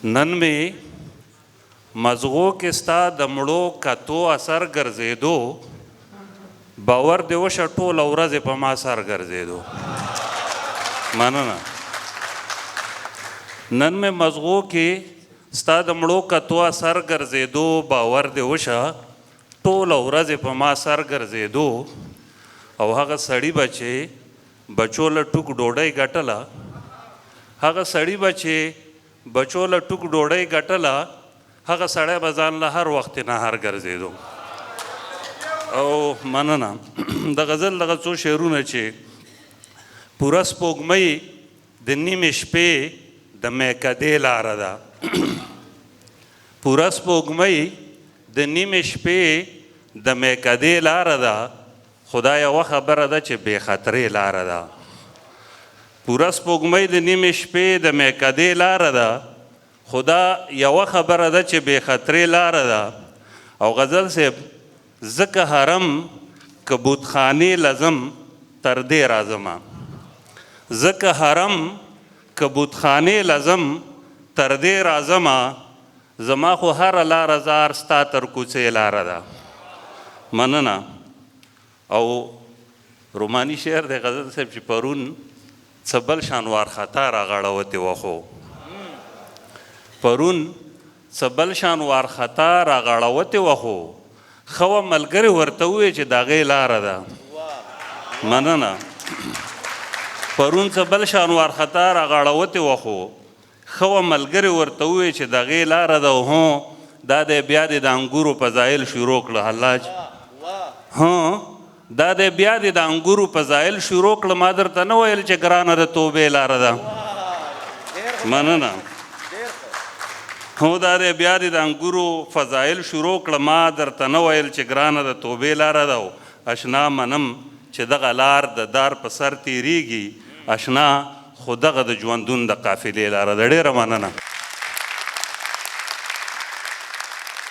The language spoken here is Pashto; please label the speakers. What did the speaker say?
Speaker 1: نن می مزغو کې ستا د مړو کتو اثر ګرځېدو باور دې وشه ټوله ورځ په ما سر ګرځېدو مننه نن می مزغو کې ستا د مړو کتو اثر ګرځېدو باور دې وشه ټوله ورځ په ما سر ګرځېدو او هغه سړي بچې بچو له ټوک ډوډۍ ګټله هغه سړي بچې بچو له ټوک ډوډۍ ګټله هغه سړی به ځان له هر وخت نهار ګرځېدو او مننه د غزل دغه څو شعرونه چې پوره سپوږمۍ د نیمې شپې د میکدې لاره ده پوره سپوږمۍ د نیمې شپې د میکدې لاره ده خدا یوه خبره ده چې بې خطرې لاره ده پوره سپوږمۍ د نیمې شپې د میکدې لاره ده خدا یوه خبره ده چې بې خطرې لاره ده او غزل صاحب ځکه حرم که بتخانې لزم تر دې راځمه ځکه حرم که بتخانې لزم تر دې راځمه زما خو هره لاره زار ستا تر کوڅې لاره ده مننه او روماني شعر دی غزل صاحب چې پرون څه بل شان وارخطا راغړوتې وه خو پرون څه بل شان وارخطا راغړوتې وه خو ښه وه ملګرې ورته وویې چې د هغې لاره ده مننه پرون څه بل شان وارخطا راغړوتې وه خو ښه وه ملګرې ورته وویې چې د هغې لاره ده هو دا دی بیا دې د انګورو فضایل شروع کړه حلاج دا دی بیا دې د انګورو فضایل شروع کړه ما درته نه ویل چې ګرانه د توبې لاره ده مننه هو دا دی بیا دې د انګورو فضایل شروع کړه ما درته نه ویل چې ګرانه د توبې لاره ده اشنا منم چې دغه لار د دار په سر تیریږي اشنا خو دغه د ژوندون د قافلې لاره ده ډېره مننه